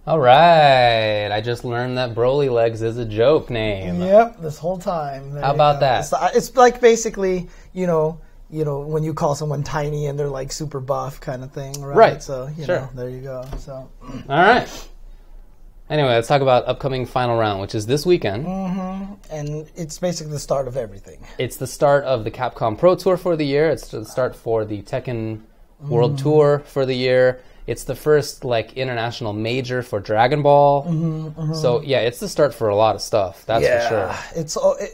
All right. I just learned that BrolyLegs is a joke name. Yep, this whole time. How about that? It's like basically, you know, when you call someone tiny and they're like super buff kind of thing, right? Right. So, you know, there you go. So. All right. Anyway, let's talk about upcoming final round, which is this weekend. And it's basically the start of everything. It's the start of the Capcom Pro Tour for the year. It's the start for the Tekken World Tour for the year. It's the first like international major for Dragon Ball. So yeah, it's the start for a lot of stuff. That's for sure.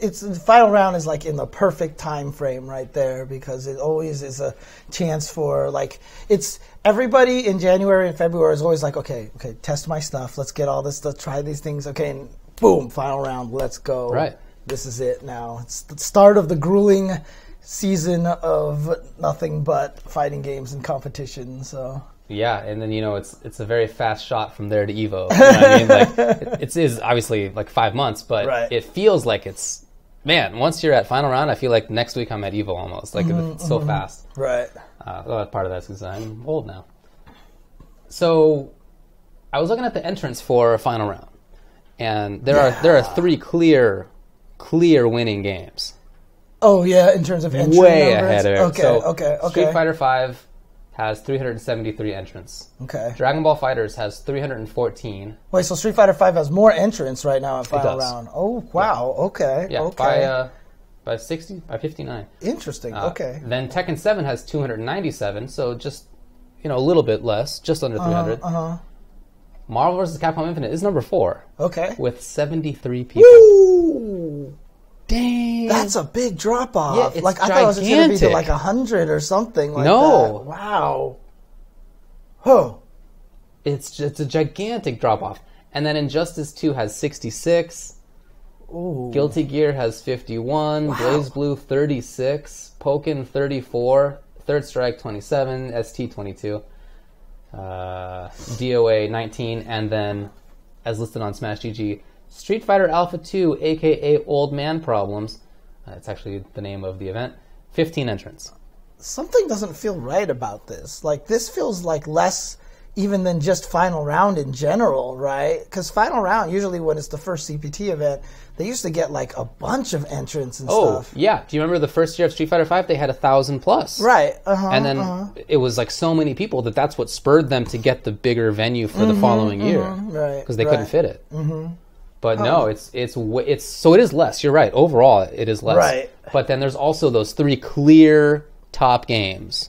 It's the final round is like in the perfect time frame right there because it always is a chance for like it's everybody in January and February is always like okay, test my stuff. Let's get all this stuff, try these things. Okay, and boom, final round. Let's go. Right. This is it now. It's the start of the grueling season of nothing but fighting games and competition. So. Yeah, and then it's a very fast shot from there to Evo. You know what I mean? Like it is obviously like 5 months, but it feels like it's once you're at final round, I feel like next week I'm at Evo almost. Like it's so fast. Right. Well, part of that's because I'm old now. So I was looking at the entrance for final round, and there are 3 clear winning games. Oh yeah, in terms of entry way numbers? ahead of it. Okay, so okay. Street Fighter V has 373 entrants. Okay. Dragon Ball FighterZ has 314. Wait, so Street Fighter V has more entrants right now in final round. Oh wow. Yeah. Okay. Yeah. Okay. By 59. Interesting. Okay. Then Tekken 7 has 297, so just a little bit less, just under 300. Marvel vs. Capcom Infinite is number 4. Okay. With 73 people. Woo! Dang. That's a big drop off. Yeah, it's like I thought it was going to be to like 100 or something like that. Wow. Huh. It's a gigantic drop off. And then Injustice 2 has 66. Ooh. Guilty Gear has 51. Wow. Blaze Blue 36. Pokken 34. Third Strike 27. ST 22. DOA 19. And then, as listed on Smash GG, Street Fighter Alpha 2, a.k.a. Old Man Problems. It's actually the name of the event. 15 entrants. Something doesn't feel right about this. Like, this feels like less even than just final round in general, right? Because final round, usually when it's the first CPT event, they used to get like a bunch of entrants and stuff. Oh, yeah. Do you remember the first year of Street Fighter V? They had 1,000 plus. Right. And then it was like so many people that's what spurred them to get the bigger venue for the following year. Right. Because they couldn't fit it. But no, it's so it is less. You're right. Overall, it is less. Right. But then there's also those 3 clear top games.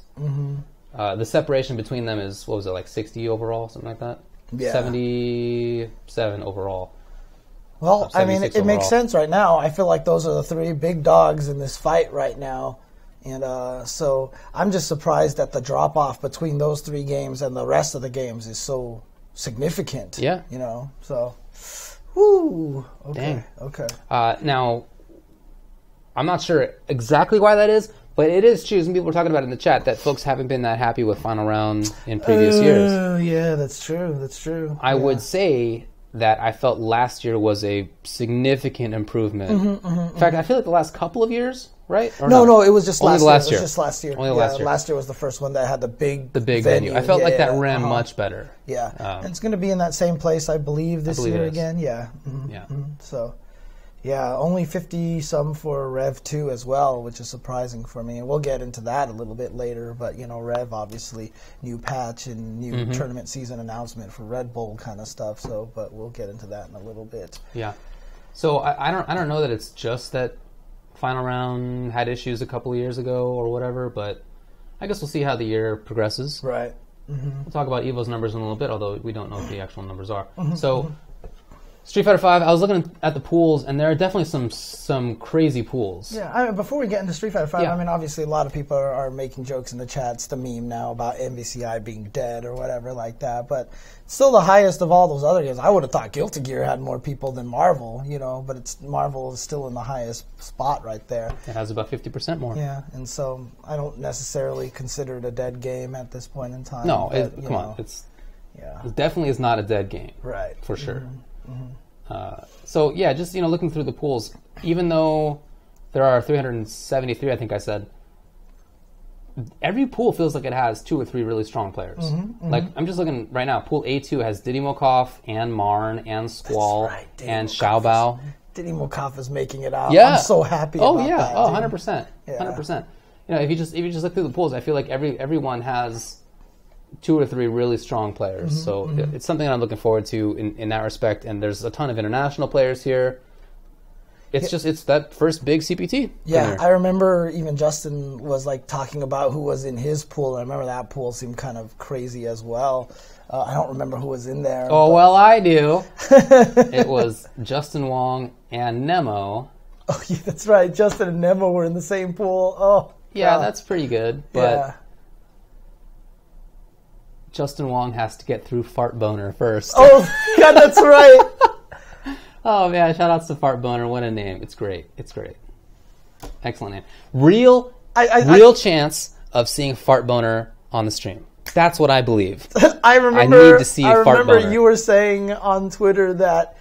The separation between them is, what was it, like 60 overall, something like that? Yeah. 77 overall. Well, I mean, it makes sense right now. I feel like those are the 3 big dogs in this fight right now. And so I'm just surprised that the drop-off between those 3 games and the rest of the games is so significant. Yeah. So... Woo. Okay. Dang. Okay. Now, I'm not sure exactly why that is, but it is true. Some people were talking about it in the chat that folks haven't been that happy with final round in previous years. Oh, yeah, that's true. That's true. I would say that I felt last year was a significant improvement. In fact, I feel like the last couple of years, right? Or no, it was just last year. It was just last year. Only last year. Last year was the first one that had the big venue. I felt like that ran much better. Yeah, and it's going to be in that same place, I believe, this year again. Yeah. So, yeah, only 50-some for Rev 2 as well, which is surprising for me. And we'll get into that a little bit later. But, Rev, obviously, new patch and new tournament season announcement for Red Bull kind of stuff. So, but we'll get into that in a little bit. Yeah. So, I don't know that it's just that final round had issues a couple of years ago or whatever, but I guess we'll see how the year progresses. Right. We'll talk about Evo's numbers in a little bit, although we don't know what the actual numbers are. So, Street Fighter V, I was looking at the pools, and there are definitely some crazy pools. Yeah, before we get into Street Fighter V, I mean, obviously a lot of people are making jokes in the chats, the meme now about MVCI being dead or whatever like that, but it's still the highest of all those other games. I would have thought Guilty Gear had more people than Marvel, but Marvel is still in the highest spot right there. It has about 50% more. Yeah, and so I don't necessarily consider it a dead game at this point in time. No, come on. It definitely is not a dead game. Right. For sure. So yeah, just looking through the pools, even though there are 373, I think I said, every pool feels like it has 2 or 3 really strong players. Like, I'm just looking right now. Pool A2 has Didymokov and Marn and Squall and Xiaobao. Didymokov is making it out. Yeah. I'm so happy about that. Oh, 100%. 100%. You know, if you just look through the pools, I feel like everyone has 2 or 3 really strong players. So it's something I'm looking forward to in that respect. And there's a ton of international players here. It's that first big CPT. Yeah, I remember even Justin was like talking about who was in his pool. I remember that pool seemed kind of crazy as well. I don't remember who was in there. Oh, well, I do. It was Justin Wong and Nemo. Oh, yeah, that's right. Justin and Nemo were in the same pool. Oh, yeah, that's pretty good. But Justin Wong has to get through Fart Boner first. Oh, yeah, that's right. Oh, man, shout-outs to Fart Boner. What a name. It's great. It's great. Excellent name. Real chance of seeing Fart Boner on the stream. That's what I believe. I need to see Fart Boner. I remember you were saying on Twitter that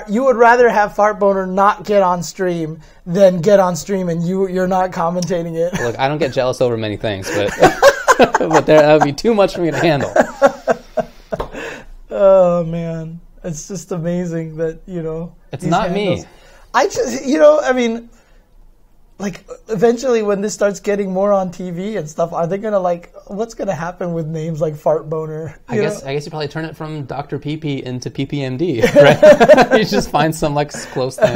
you would rather have Fart Boner not get on stream than get on stream and you're not commentating it. Look, I don't get jealous over many things, but that would be too much for me to handle. Oh, man. It's just amazing that, you know. It's not me. I just, you know, I mean, like, eventually when this starts getting more on TV and stuff, are they going to, like, what's going to happen with names like Fart Boner? I guess you probably turn it from Dr. PP into PPMD, right? You just find some, like, close thing.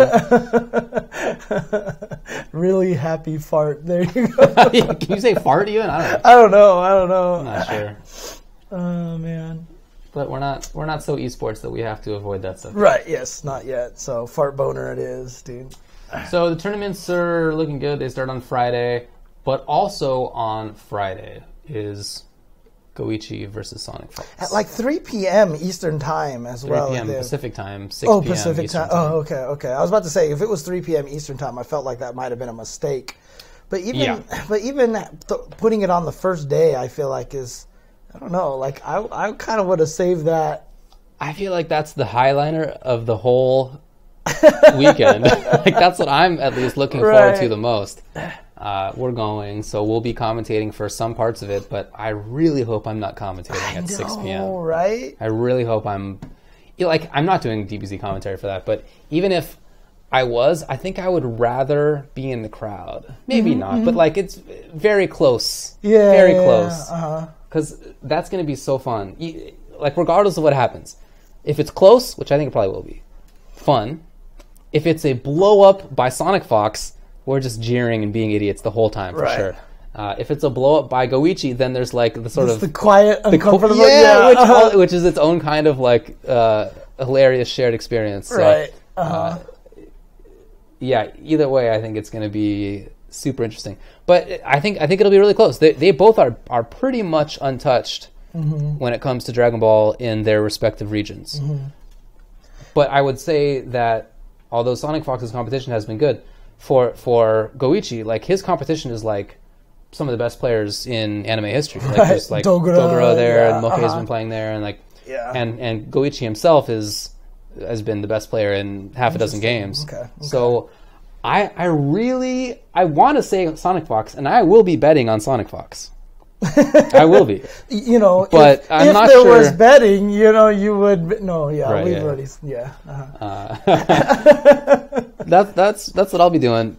Really happy fart. There you go. Can you say fart even? I don't know. I'm not sure. Oh, man. But we're not so esports that we have to avoid that stuff. Right, yes, not yet. So Fart Boner it is, dude. So the tournaments are looking good. They start on Friday. But also on Friday is Goichi versus Sonic Fox. At like 3 p.m. Eastern time as well. 3 p.m. Pacific time, 6 p.m. Pacific Eastern time. Oh, okay. I was about to say, if it was 3 p.m. Eastern time, I felt like that might have been a mistake. But even putting it on the first day, I feel like is... I don't know. Like, I kind of would have saved that. I feel like that's the highliner of the whole weekend. Like, that's what I'm at least looking forward to the most. We're going, so we'll be commentating for some parts of it, but I really hope I'm not commentating at 6 p.m. Right? I really hope I'm not doing DBZ commentary for that, but even if I was, I think I would rather be in the crowd. Maybe not, but like it's very close. Yeah. Very close. Because that's going to be so fun. Like, regardless of what happens. If it's close, which I think it probably will be, fun. If it's a blow-up by Sonic Fox, we're just jeering and being idiots the whole time, for sure. If it's a blow-up by Goichi, then there's, like, the sort of... the quiet, uncomfortable... which is its own kind of, like, hilarious shared experience. Right. So, yeah, either way, I think it's going to be... super interesting, but I think it'll be really close. They both are pretty much untouched when it comes to Dragon Ball in their respective regions. But I would say that although Sonic Fox's competition has been good, for Goichi, like his competition is like some of the best players in anime history. Like there's like Dogura there, and Moke's been playing there, and like and Goichi himself has been the best player in half a dozen games. Okay. So. I want to say Sonic Fox, and I will be betting on Sonic Fox. I will be. You know, but if I'm not there sure. was betting, you know, you would. No, yeah, right, we've yeah. already. Yeah. That's what I'll be doing.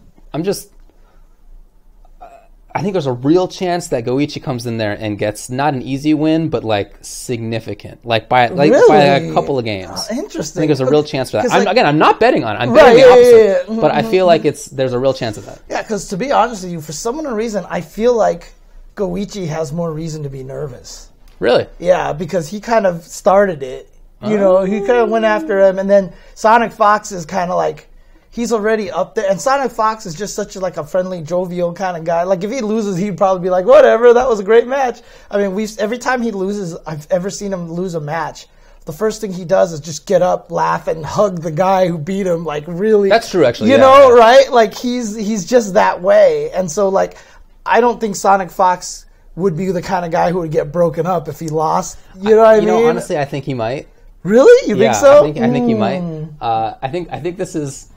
I think there's a real chance that Goichi comes in there and gets not an easy win, but like significant, like by a couple of games. Interesting. I think there's a real chance for that. I'm not betting on it. I'm betting the opposite. But I feel like there's a real chance of that. Yeah, because to be honest with you, for some reason, I feel like Goichi has more reason to be nervous. Really? Yeah, because he kind of started it. You know, he kind of went after him, and then Sonic Fox is kind of like. He's already up there, and Sonic Fox is just such a friendly, jovial kind of guy. Like if he loses, he'd probably be like, "Whatever, that was a great match." I mean, every time he loses, I've ever seen him lose a match. The first thing he does is just get up, laugh, and hug the guy who beat him. Like really, that's true. Actually, you know, right? Like he's just that way, and so like I don't think Sonic Fox would be the kind of guy who would get broken up if he lost. You know what I mean? You know, honestly, I think he might. Really? You think so? I think he might. I think this is.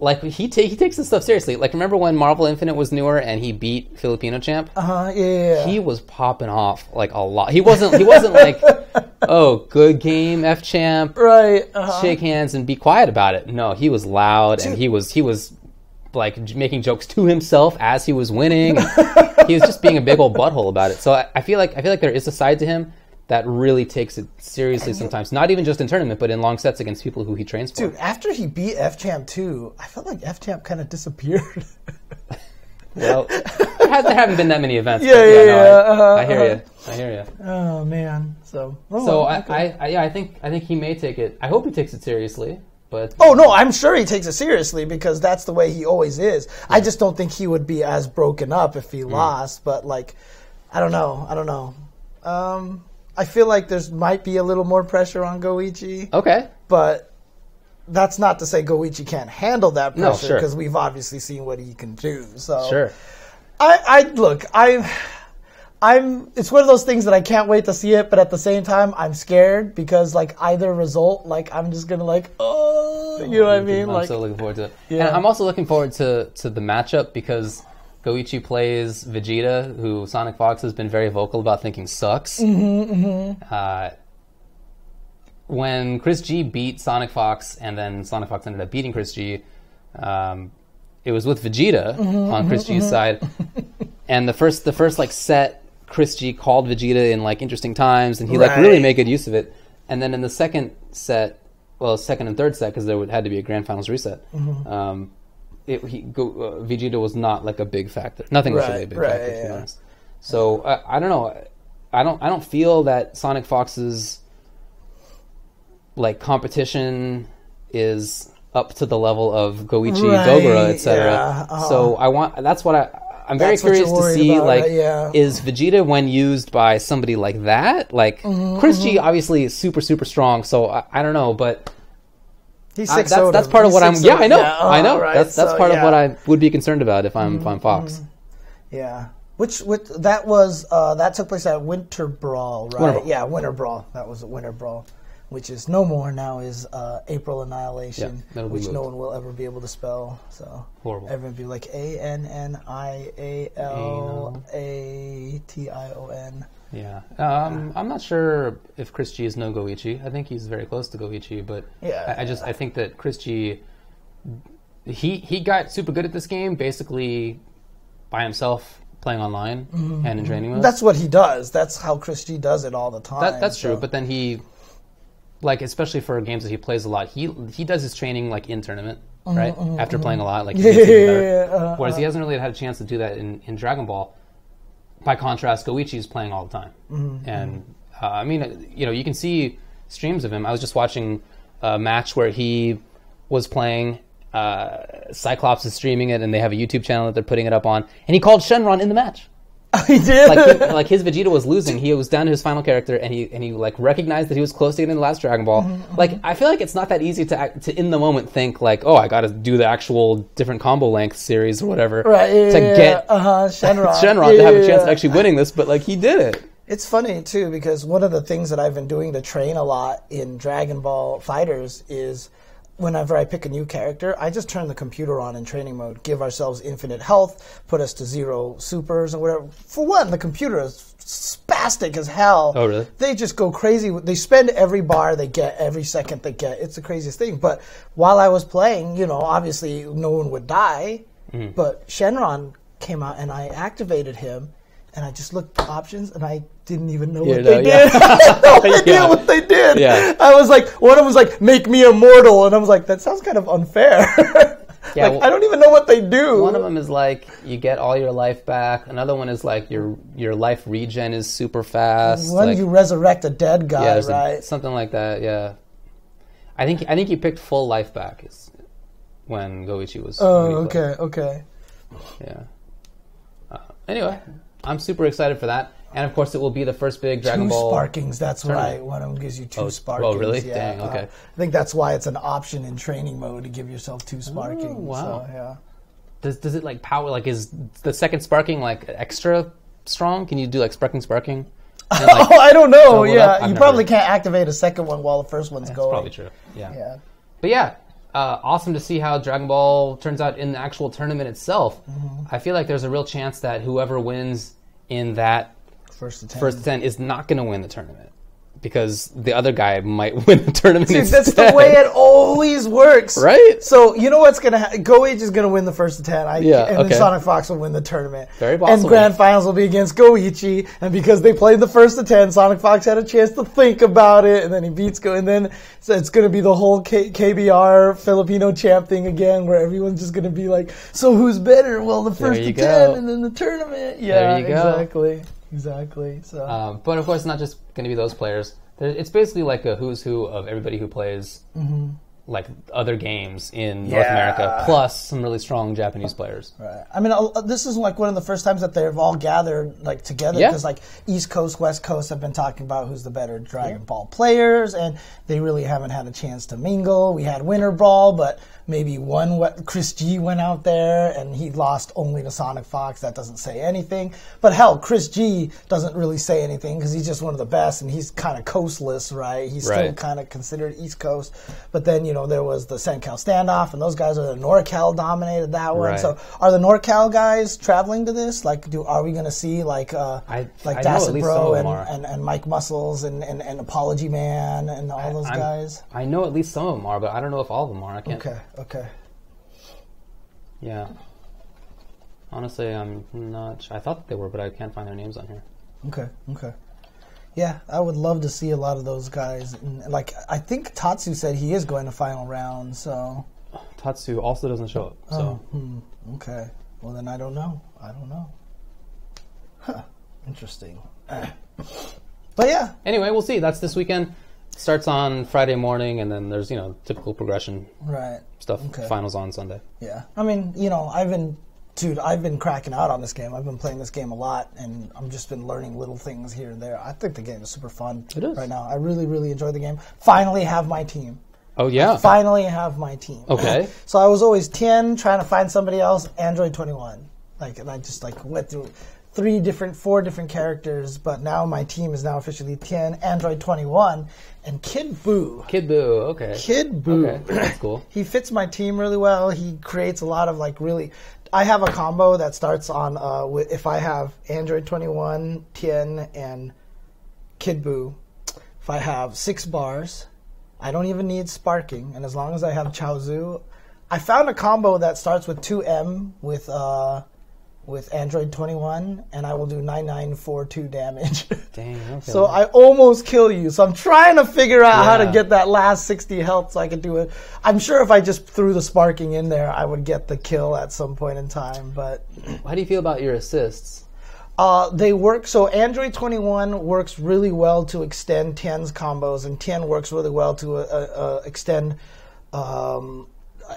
like he takes this stuff seriously. Like, remember when Marvel Infinite was newer and he beat Filipino champ? Yeah. He was popping off like a lot. He wasn't like, oh, good game, F champ. Right. Shake hands and be quiet about it. No, he was loud and he was like making jokes to himself as he was winning. He was just being a big old butthole about it. So I feel like there is a side to him that really takes it seriously sometimes. Not even just in tournament, but in long sets against people who he trains for. Dude, after he beat F-Champ 2, I felt like F-Champ kind of disappeared. Well, there haven't been that many events. Yeah. I hear you. Oh, man. So okay. I think he may take it. I hope he takes it seriously. But oh, no, I'm sure he takes it seriously because that's the way he always is. Yeah. I just don't think he would be as broken up if he lost. But, like, I don't know. I feel like might be a little more pressure on Goichi. Okay. But that's not to say Goichi can't handle that pressure because sure. we've obviously seen what he can do. So sure. It's one of those things that I can't wait to see it, but at the same time I'm scared because like either result, like I'm just gonna like, you know what I mean? I'm so looking forward to it. Yeah. And I'm also looking forward to the matchup because Goichi plays Vegeta, who Sonic Fox has been very vocal about thinking sucks. When Chris G beat Sonic Fox, and then Sonic Fox ended up beating Chris G, it was with Vegeta on Chris G's side. And the first like set, Chris G called Vegeta in like interesting times, and he like really made good use of it. And then in the second and third set, because there had to be a grand finals reset. Vegeta was not like a big factor. Nothing was really a big factor, to be honest. So I don't know. I don't feel that Sonic Fox's like competition is up to the level of Goichi, Gogura, etc. Yeah, so I'm very curious to see like is Vegeta when used by somebody like that? Like Chris G obviously is super strong. So I don't know, but. That's part of what I'm. Yeah, I know. I know. Right. That's part of what I would be concerned about if I'm Fox. Yeah. Which that took place at Winter Brawl, right? Winter Brawl. Yeah, Winter Brawl. That was a Winter Brawl, which is no more now. Is April Annihilation, which no one will ever be able to spell. So horrible. Everyone be like ANNIALATION. Yeah, I'm not sure if Chris G is no Goichi. I think he's very close to Goichi, but I think that Chris G, he got super good at this game basically by himself playing online and in training mode. That's what he does. That's how Chris G does it all the time. That's true, but then he, like especially for games that he plays a lot, he does his training like in tournament, right? After playing a lot, like he gets even better. Whereas he hasn't really had a chance to do that in Dragon Ball. By contrast, Goichi is playing all the time. And, I mean, you can see streams of him. I was just watching a match where he was playing. Cyclops is streaming it, and they have a YouTube channel that they're putting it up on. And he called Shenron in the match. He did? Like his Vegeta was losing. He was down to his final character, and he like recognized that he was close to getting the last Dragon Ball. Like, I feel like it's not that easy to in the moment think like, oh, I got to do the actual different combo length series or whatever to get Shenron to have a chance of actually winning this. But like, he did it. It's funny too because one of the things that I've been doing to train a lot in Dragon Ball Fighters is. Whenever I pick a new character, I just turn the computer on in training mode, give ourselves infinite health, put us to 0 supers or whatever. For one, the computer is spastic as hell. Oh, really? They just go crazy. They spend every bar they get, every second they get. It's the craziest thing. But while I was playing, obviously no one would die. But Shenron came out and I activated him. And I just looked at options, and I didn't even know what they did. I had no idea what they did. Yeah. I was like, one of them was like, make me immortal. And I was like, that sounds kind of unfair. I don't even know what they do. One of them is like, you get all your life back. Another one is like, your life regen is super fast. One, you resurrect a dead guy, right? Something like that, yeah. I think you picked full life back is when Goichi was. Oh, okay. Yeah. Anyway. I'm super excited for that. And, of course, it will be the first big Dragon Ball... 2 sparkings, that's tournament. Right. One of them gives you 2 sparkings. Oh, really? Yeah. Dang, okay. I think that's why it's an option in training mode to give yourself 2 sparkings. Oh, wow. So, yeah. Does it, like, power... Like, is the second sparking, like, extra strong? Can you do, like, sparking? And, like, I don't know. Yeah. You probably can't activate a second one while the first one's going. That's probably true. Yeah. But, yeah. awesome to see how Dragon Ball turns out in the actual tournament itself. I feel like there's a real chance that whoever wins in that first attempt is not going to win the tournament. Because the other guy might win the tournament instead. That's the way it always works. Right? So, you know what's going to happen? Goichi is going to win the first attempt. And then Sonic Fox will win the tournament. Very possible. And Grand Finals will be against Goichi. And because they played the first attempt, Sonic Fox had a chance to think about it. And then he beats Goichi. And then so it's going to be the whole KBR Filipino champ thing again, where everyone's just going to be like, so who's better? Well, the first attempt and then the tournament. Yeah, Exactly. So, but of course, it's not just going to be those players. It's basically like a who's who of everybody who plays like other games in North America, plus some really strong Japanese players. Right. I mean, this is like one of the first times that they've all gathered like together because like East Coast, West Coast have been talking about who's the better Dragon Ball players, and they really haven't had a chance to mingle. We had Winter Brawl, but maybe Chris G went out there and he lost only to Sonic Fox. That doesn't say anything. But hell, Chris G doesn't really say anything because he's just one of the best and he's kind of coastless, right? He's still kind of considered East Coast. But then, you know, there was the SenCal standoff and those guys are the NorCal dominated that one. So are the NorCal guys traveling to this? Like, are we going to see like Dacid Bro and Mike Muscles and Apology Man and all those guys? I know at least some of them are, but I don't know if all of them are. I can't. Okay. Yeah. Honestly, I'm not sure. I thought that they were, but I can't find their names on here. Okay. Yeah, I would love to see a lot of those guys. And, like, I think Tatsu said he is going to final round, so... Tatsu also doesn't show up, so... Okay. Well, then I don't know. Huh. Interesting. But yeah. Anyway, we'll see. That's this weekend. Starts on Friday morning, and then there's, typical progression stuff. Finals on Sunday. Yeah. I mean, I've been cracking out on this game. I've been playing this game a lot, and I've just been learning little things here and there. I think the game is super fun right now. I really, really enjoy the game. Finally have my team. Oh, yeah? Finally have my team. Okay. So I was always 10, trying to find somebody else, Android 21. And I just, went through 4 different characters, but now my team is now officially 10, Android 21, and Kid Buu. Okay. Kid Buu. Okay, that's cool. He fits my team really well. He creates a lot of, I have a combo that starts on, if I have Android 21, Tien, and Kid Buu, if I have 6 bars, I don't even need sparking, and as long as I have Chaozu, I found a combo that starts with 2M with Android 21, and I will do 9942 damage. Dang, okay. So I almost kill you. So I'm trying to figure out how to get that last 60 health so I can do it. I'm sure if I just threw the sparking in there, I would get the kill at some point in time. But how do you feel about your assists? They work. So Android 21 works really well to extend Tien's combos, and Tien works really well to extend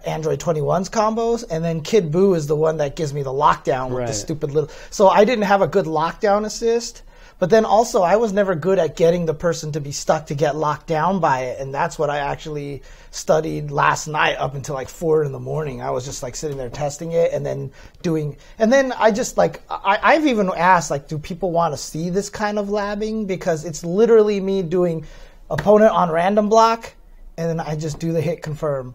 Android 21's combos, and then Kid Buu is the one that gives me the lockdown with the stupid little... So I didn't have a good lockdown assist, but then also I was never good at getting the person to be stuck to get locked down by it, and that's what I actually studied last night up until 4 in the morning. I was just sitting there testing it and then doing... And then I just I've even asked, do people want to see this kind of labbing? Because it's literally me doing opponent on random block, and then I just do the hit confirm.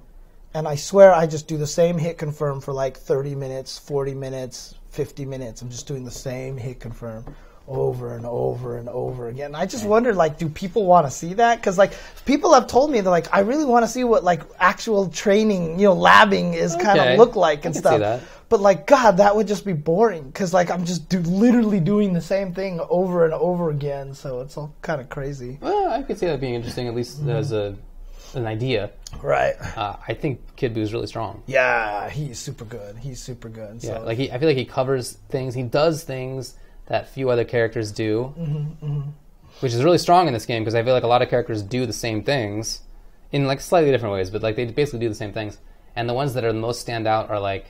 And I swear I just do the same hit confirm for 30 minutes, 40 minutes, 50 minutes. I'm just doing the same hit confirm over and over and over again. I just wondered, do people want to see that? Because, people have told me that, I really want to see what, actual training, labbing is kind of look like and stuff. See that. But, God, that would just be boring. Because, I'm just literally doing the same thing over and over again. So it's all kind of crazy. Well, I could see that being interesting, at least as an idea. Right. I think Kid Buu is really strong. Yeah, he's super good. So. Yeah, I feel like he covers things. He does things that few other characters do, which is really strong in this game because I feel like a lot of characters do the same things in slightly different ways, but they basically do the same things. And the ones that are the most stand out are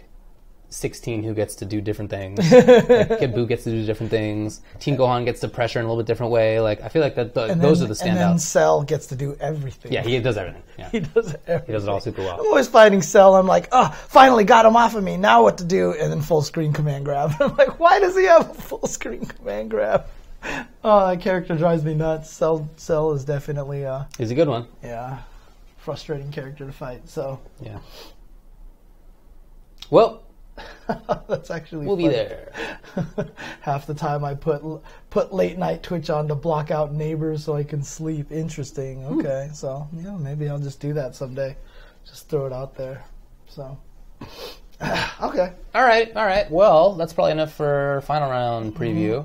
16 who gets to do different things. Kid Buu gets to do different things. Team Gohan gets to pressure in a little bit different way. I feel like those are the standouts. And then Cell gets to do everything. Yeah, he does everything. Yeah. He does everything. He does it all super well. I'm always fighting Cell. I'm like, finally got him off of me. Now what to do? And then full screen command grab. I'm like, why does he have a full screen command grab? Oh, that character drives me nuts. Cell is definitely... He's a good one. Yeah. frustrating character to fight. So yeah. Well, that's actually we'll funny. be there. Half the time I put late night Twitch on to block out neighbors so I can sleep. Interesting. Okay, so yeah, maybe I'll just do that someday. Just throw it out there. So okay. All right. Well, that's probably enough for final round preview.